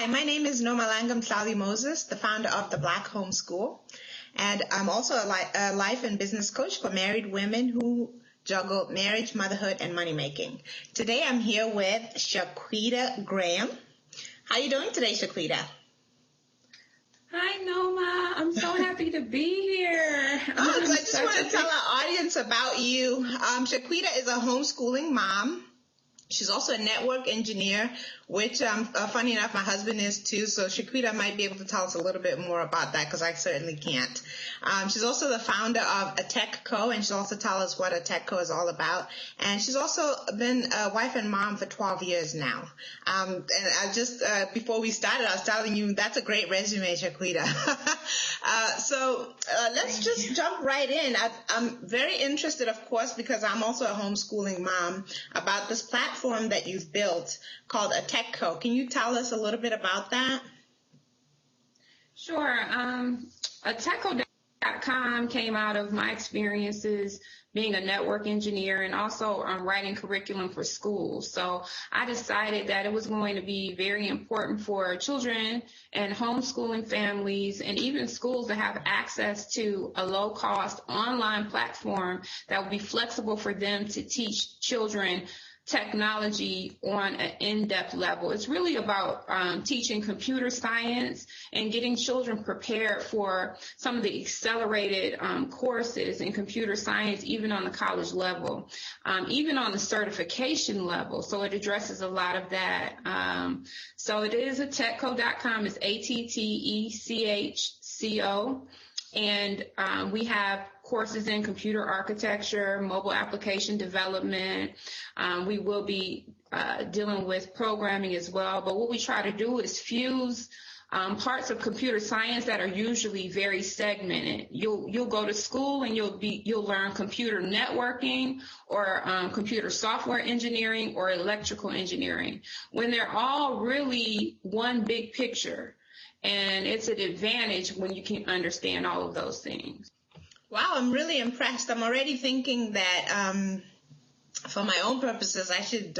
Hi, my name is Nomalanga Mhlauli-Moses, the founder of the Black Homeschool, and I'm also a life and business coach for married women who juggle marriage, motherhood, and money making. Today I'm here with Shaquita Graham. How are you doing today, Shaquita? Hi, Noma. I'm so happy to be here. So I just want to tell our audience about you. Shaquita is a homeschooling mom. She's also a network engineer, which, funny enough, my husband is too. So Shaquita might be able to tell us a little bit more about that because I certainly can't. She's also the founder of a Techcom, and she'll also tell us what a Techcom is all about. And she's also been a wife and mom for 12 years now. And I just, before we started, I was telling you that's a great resume, Shaquita. So let's just jump right in. I'm very interested, of course, because I'm also a homeschooling mom, about this platform that you've built called a Techcom. Can you tell us a little bit about that? Sure. A Techcom.com came out of my experiences being a network engineer and also writing curriculum for schools. So I decided that it was going to be very important for children and homeschooling families and even schools to have access to a low-cost online platform that would be flexible for them to teach children technology on an in-depth level. It's really about teaching computer science and getting children prepared for some of the accelerated courses in computer science, even on the college level, even on the certification level. So it addresses a lot of that. So it is a Techco.com. It's ATTECHCO. And we have courses in computer architecture, mobile application development. We will be dealing with programming as well. But what we try to do is fuse parts of computer science that are usually very segmented. You'll go to school and you'll learn computer networking or computer software engineering or electrical engineering, when they're all really one big picture. And it's an advantage when you can understand all of those things. Wow, I'm really impressed. I'm already thinking that for my own purposes, I should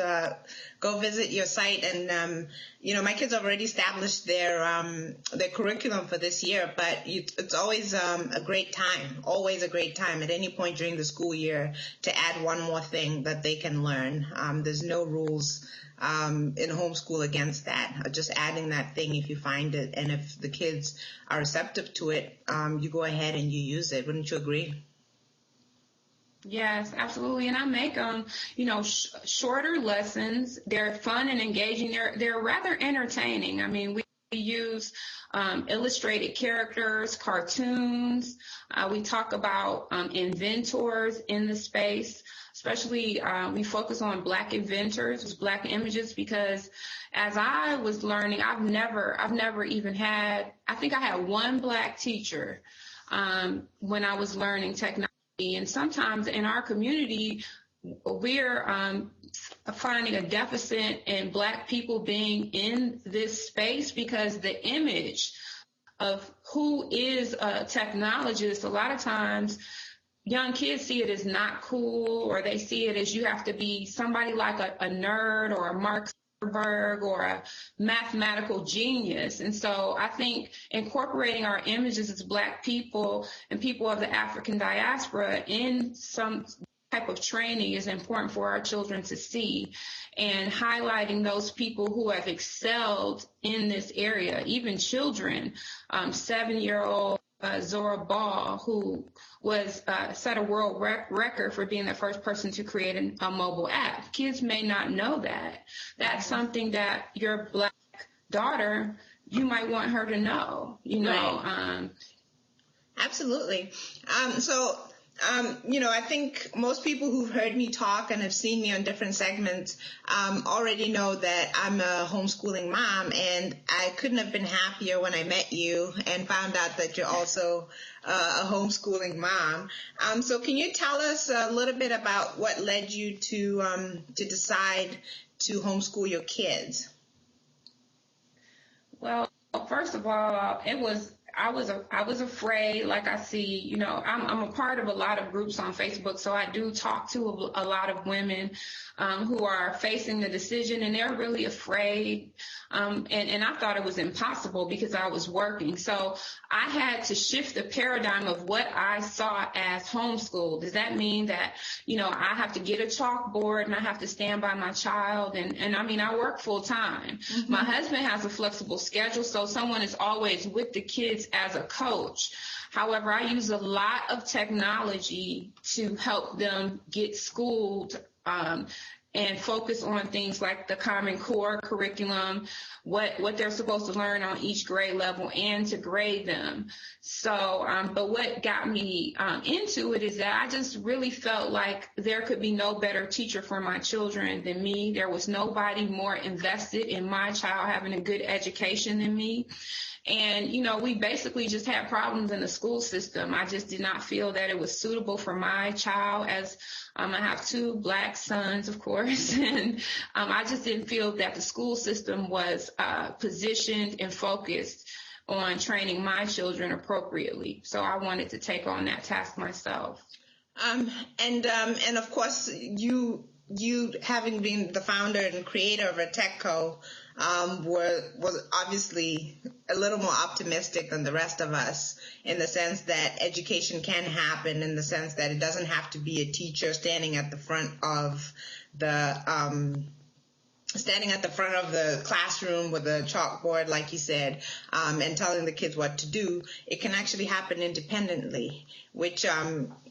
go visit your site. And, my kids have already established their curriculum for this year, but it's always a great time at any point during the school year to add one more thing that they can learn. There's no rules in homeschool against that, just adding that thing if you find it. And if the kids are receptive to it, you go ahead and you use it. Wouldn't you agree? Yes, absolutely. And I make them, shorter lessons. They're fun and engaging. They're rather entertaining. I mean, we use illustrated characters, cartoons. We talk about inventors in the space. Especially, we focus on Black inventors, Black images, because as I was learning, I've never even had, I think I had one Black teacher when I was learning technology. And sometimes in our community, we're finding a deficit in Black people being in this space because the image of who is a technologist, a lot of times, young kids see it as not cool, or they see it as you have to be somebody like a nerd or a Mark Zuckerberg or a mathematical genius. And so I think incorporating our images as Black people and people of the African diaspora in some type of training is important for our children to see, and highlighting those people who have excelled in this area, even children. 7-year-old Zora Ball, who was set a world record for being the first person to create a mobile app. Kids may not know that. That's something that your Black daughter, you might want her to know, Right. Absolutely. I think most people who've heard me talk and have seen me on different segments already know that I'm a homeschooling mom, and I couldn't have been happier when I met you and found out that you're also a homeschooling mom. So can you tell us a little bit about what led you to decide to homeschool your kids? Well, first of all, it was I was afraid. Like I see, you know, I'm a part of a lot of groups on Facebook, so I do talk to a lot of women who are facing the decision, and they're really afraid. And I thought it was impossible because I was working. So I had to shift the paradigm of what I saw as homeschool. Does that mean that, you know, I have to get a chalkboard and I have to stand by my child? And I mean, I work full time. Mm-hmm. My husband has a flexible schedule, so someone is always with the kids as a coach. However, I use a lot of technology to help them get schooled, and focus on things like the Common Core curriculum, what they're supposed to learn on each grade level, and to grade them. So, but what got me into it is that I just really felt like there could be no better teacher for my children than me. There was nobody more invested in my child having a good education than me. And, you know, we basically just had problems in the school system. I just did not feel that it was suitable for my child, as I have two Black sons, of course, and I just didn't feel that the school system was positioned and focused on training my children appropriately. So I wanted to take on that task myself. And of course, you having been the founder and creator of a Techcom, was obviously a little more optimistic than the rest of us, in the sense that education can happen, in the sense that it doesn't have to be a teacher standing at the front of the classroom with a chalkboard, like you said, and telling the kids what to do. It can actually happen independently, which,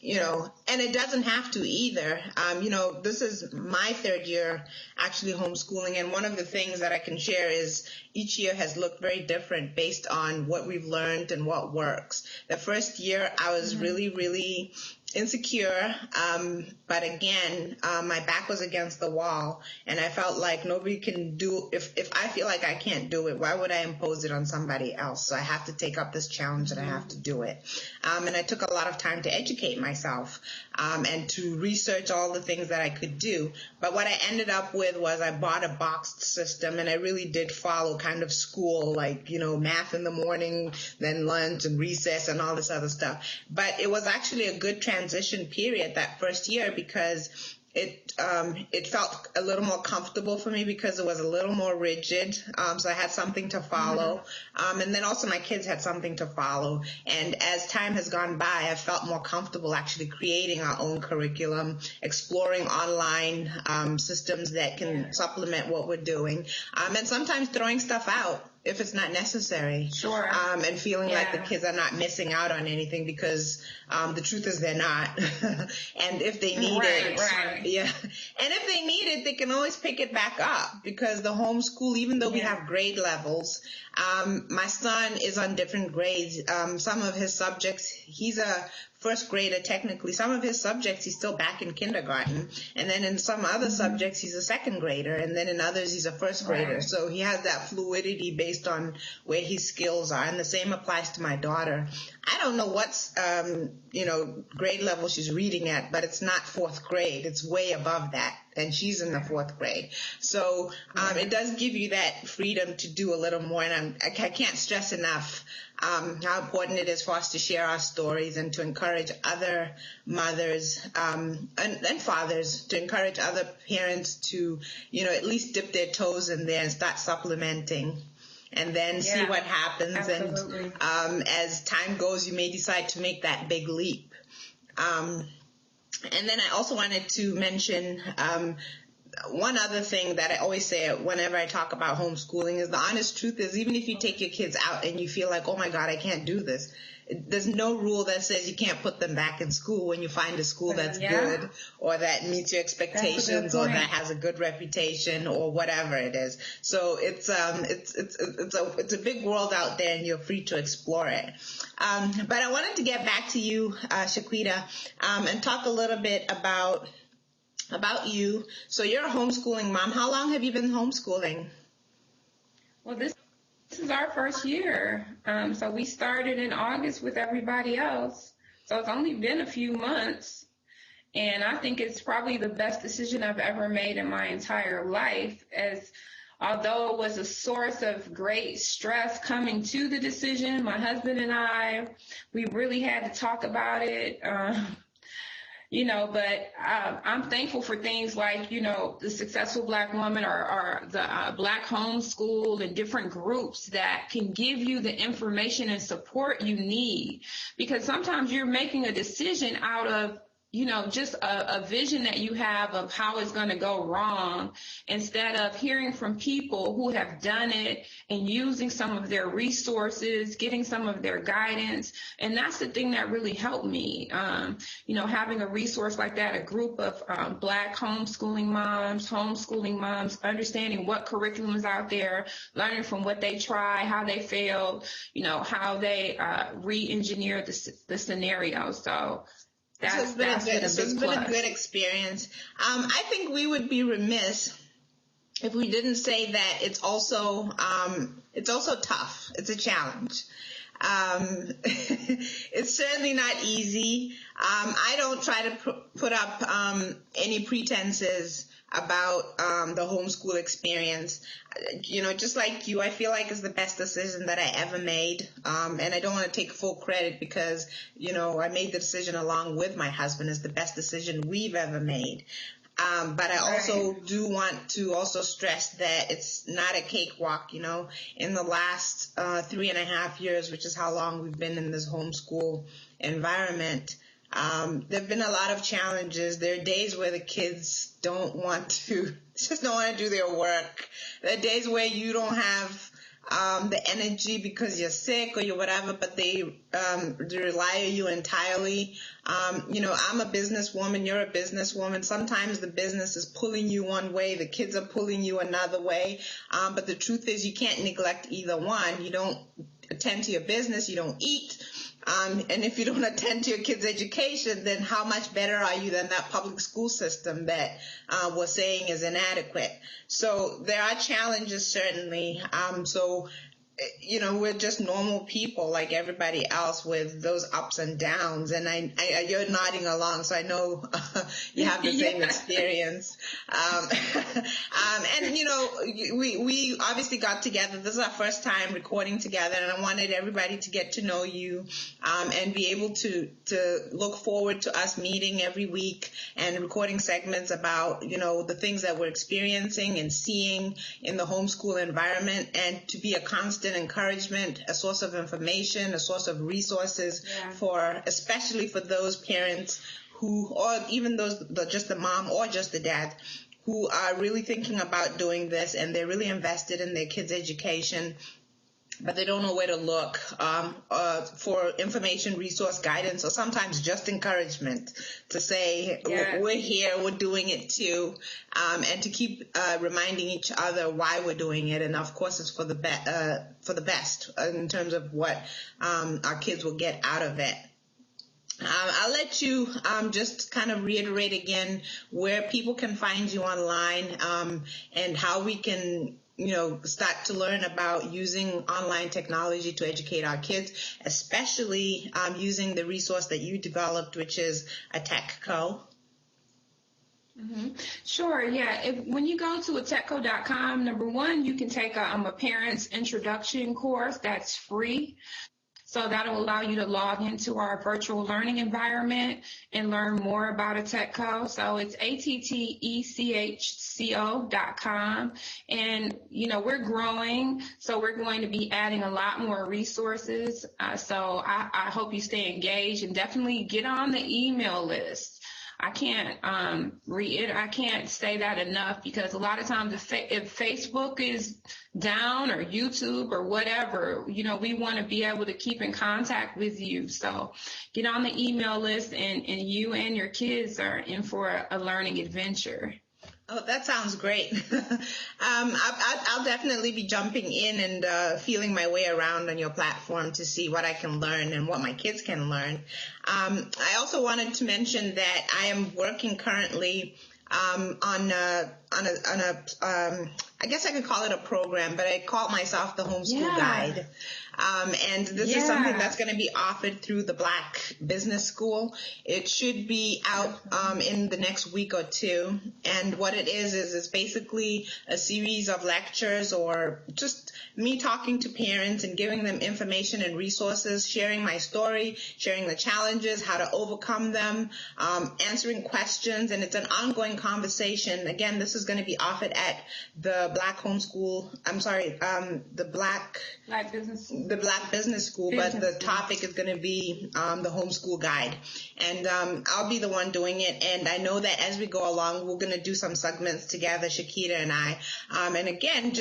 you know, and it doesn't have to either. You know, this is my third year actually homeschooling, and one of the things that I can share is each year has looked very different based on what we've learned and what works. The first year I was really, really insecure, but again, my back was against the wall, and I felt like nobody can do, if I feel like I can't do it, why would I impose it on somebody else? So I have to take up this challenge and I have to do it. And I took a lot of time to educate myself, and to research all the things that I could do. But what I ended up with was I bought a boxed system, and I really did follow kind of school, like, you know, math in the morning, then lunch and recess and all this other stuff. But it was actually a good transition period that first year, because it felt a little more comfortable for me because it was a little more rigid. So I had something to follow. And then also my kids had something to follow. And as time has gone by, I felt more comfortable actually creating our own curriculum, exploring online systems that can supplement what we're doing, and sometimes throwing stuff out if it's not necessary. Sure. And feeling like the kids are not missing out on anything, because the truth is they're not. And if they need it, and if they need it, they can always pick it back up, because the homeschool, even though we have grade levels, my son is on different grades. Some of his subjects, he's a first grader technically. Some of his subjects he's still back in kindergarten, and then in some other subjects he's a second grader, and then in others he's a first grader. So he has that fluidity based on where his skills are, and the same applies to my daughter. I don't know what's grade level she's reading at, but it's not fourth grade. It's way above that, and she's in the fourth grade. So it does give you that freedom to do a little more, and I can't stress enough how important it is for us to share our stories and to encourage other mothers and fathers, to encourage other parents to, at least dip their toes in there and start supplementing, and then see what happens. Absolutely. And as time goes, you may decide to make that big leap. And then I also wanted to mention one other thing that I always say whenever I talk about homeschooling is the honest truth is, even if you take your kids out and you feel like, oh my God, I can't do this, there's no rule that says you can't put them back in school when you find a school that's good, or that meets your expectations, or that has a good reputation, or whatever it is. So it's a big world out there, and you're free to explore it. But I wanted to get back to you, Shaquita, and talk a little bit about you. So you're a homeschooling mom. How long have you been homeschooling? Well, this is our first year. So we started in August with everybody else. So it's only been a few months. And I think it's probably the best decision I've ever made in my entire life, as although it was a source of great stress coming to the decision, my husband and I, we really had to talk about it. But I'm thankful for things like, the Successful Black Woman or the Black Homeschool and different groups that can give you the information and support you need. Because sometimes you're making a decision out of, just a vision that you have of how it's going to go wrong, instead of hearing from people who have done it and using some of their resources, getting some of their guidance. And that's the thing that really helped me, having a resource like that, a group of Black homeschooling moms, understanding what curriculum is out there, learning from what they try, how they failed, how they re-engineer the scenario. So That's been a good experience. I think we would be remiss if we didn't say that it's also tough. It's a challenge. It's certainly not easy. I don't try to put up any pretenses about the homeschool experience. Just like you, I feel like it's the best decision that I ever made. And I don't want to take full credit because, I made the decision along with my husband. It's the best decision we've ever made. But I also do want to also stress that it's not a cakewalk. In the last 3.5 years, which is how long we've been in this homeschool environment, there have been a lot of challenges. There are days where the kids don't want to do their work. There are days where you don't have the energy because you're sick or you're whatever, but they rely on you entirely. I'm a businesswoman, you're a businesswoman. Sometimes the business is pulling you one way, the kids are pulling you another way. But the truth is you can't neglect either one. You don't attend to your business, you don't eat. And if you don't attend to your kids' education, then how much better are you than that public school system that we're saying is inadequate? So there are challenges, certainly. We're just normal people like everybody else with those ups and downs. And you're nodding along, so I know you have the same experience. We obviously got together. This is our first time recording together, and I wanted everybody to get to know you and be able to look forward to us meeting every week and recording segments about, the things that we're experiencing and seeing in the homeschool environment, and to be a constant encouragement, a source of information, a source of resources especially for those parents who, or even those, just the mom or just the dad, who are really thinking about doing this and they're really invested in their kids' education, but they don't know where to look for information, resource, guidance, or sometimes just encouragement to say, we're here, we're doing it too, and to keep reminding each other why we're doing it. And of course, it's for the best in terms of what our kids will get out of it. I'll let you just kind of reiterate again where people can find you online and how we can start to learn about using online technology to educate our kids, especially using the resource that you developed, which is a Techcom. Mm-hmm. Sure, yeah. When you go to techco.com, number one, you can take a parent's introduction course that's free. So that'll allow you to log into our virtual learning environment and learn more about a Techco. So it's attechco.com. And, we're growing, so we're going to be adding a lot more resources. So I hope you stay engaged and definitely get on the email list. I can't I can't say that enough, because a lot of times if Facebook is down or YouTube or whatever, we want to be able to keep in contact with you. So get on the email list, and you and your kids are in for a learning adventure. Oh, that sounds great. I'll definitely be jumping in and feeling my way around on your platform to see what I can learn and what my kids can learn. I also wanted to mention that I am working currently on a I guess I could call it a program, but I call myself the Homeschool Guide. And this is something that's going to be offered through the Black Business School. It should be out in the next week or two. And what it is it's basically a series of lectures or just me talking to parents and giving them information and resources, sharing my story, sharing the challenges, how to overcome them, answering questions. And it's an ongoing conversation. Again, this is going to be offered at the Black Business School, but the topic is going to be the Homeschool Guide. And I'll be the one doing it. And I know that as we go along, we're going to do some segments together, Shaquita and I. And again,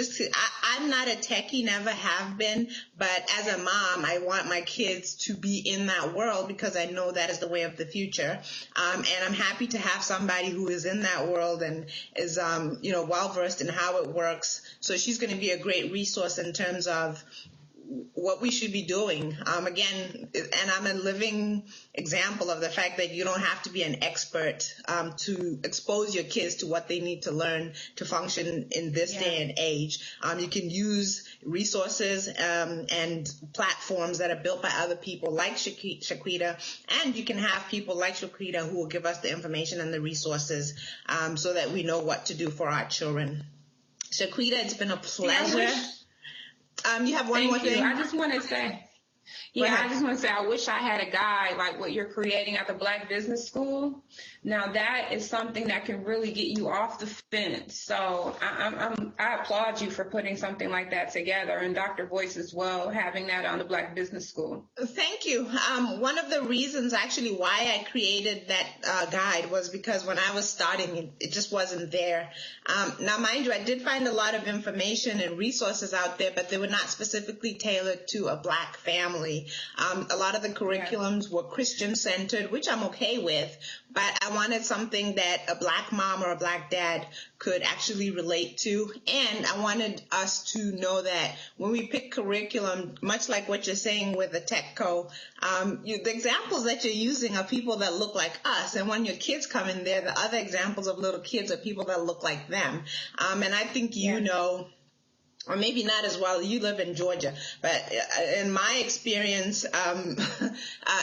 I'm not a techie, never have been, but as a mom, I want my kids to be in that world because I know that is the way of the future. And I'm happy to have somebody who is in that world and is, well-versed in how it works. So she's going to be a great resource in terms of what we should be doing. Again, and I'm a living example of the fact that you don't have to be an expert to expose your kids to what they need to learn to function in this day and age. You can use resources and platforms that are built by other people like Shaquita, and you can have people like Shaquita who will give us the information and the resources so that we know what to do for our children. Shaquita, it's been a pleasure. You have one more thing? I just want to say, I wish I had a guide like what you're creating at the Black Business School. Now that is something that can really get you off the fence. So I applaud you for putting something like that together, and Dr. Boyce as well, having that on the Black Business School. Thank you. One of the reasons actually why I created that guide was because when I was starting, it just wasn't there. Now, mind you, I did find a lot of information and resources out there, but they were not specifically tailored to a Black family. A lot of the curriculums were Christian-centered, which I'm okay with, but I wanted something that a Black mom or a Black dad could actually relate to. And I wanted us to know that when we pick curriculum, much like what you're saying with the Techcom, the examples that you're using are people that look like us. And when your kids come in there, the other examples of little kids are people that look like them. And I think you know, or maybe not as well, you live in Georgia, but in my experience,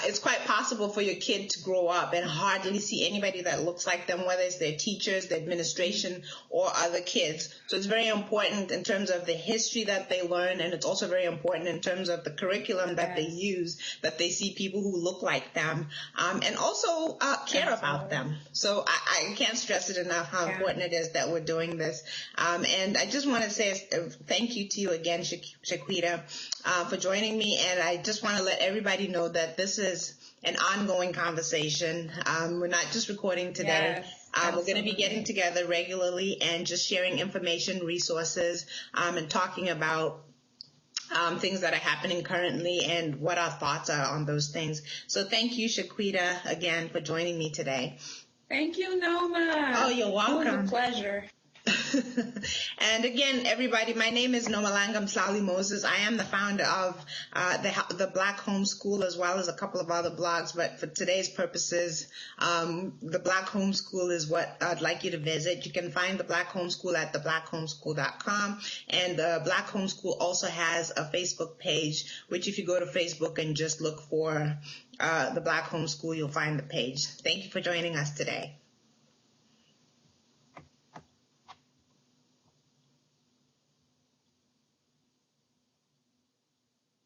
it's quite possible for your kid to grow up and hardly see anybody that looks like them, whether it's their teachers, the administration, or other kids. So it's very important in terms of the history that they learn, and it's also very important in terms of the curriculum that they use, that they see people who look like them, and also care about them. So I can't stress it enough how important it is that we're doing this. And I just want to say thank you to you again, Shaquita, for joining me. And I just want to let everybody know that this is an ongoing conversation. We're not just recording today. We're going to be getting together regularly and just sharing information, resources, and talking about things that are happening currently and what our thoughts are on those things. So thank you, Shaquita, again, for joining me today. Thank you, Noma. Oh, you're welcome. It was a pleasure. And again, everybody, my name is Nomalanga Mhlauli-Moses. I am the founder of the Black Homeschool, as well as a couple of other blogs. But for today's purposes, the Black Homeschool is what I'd like you to visit. You can find the Black Homeschool at theblackhomeschool.com. And the Black Homeschool also has a Facebook page, which if you go to Facebook and just look for the Black Homeschool, you'll find the page. Thank you for joining us today.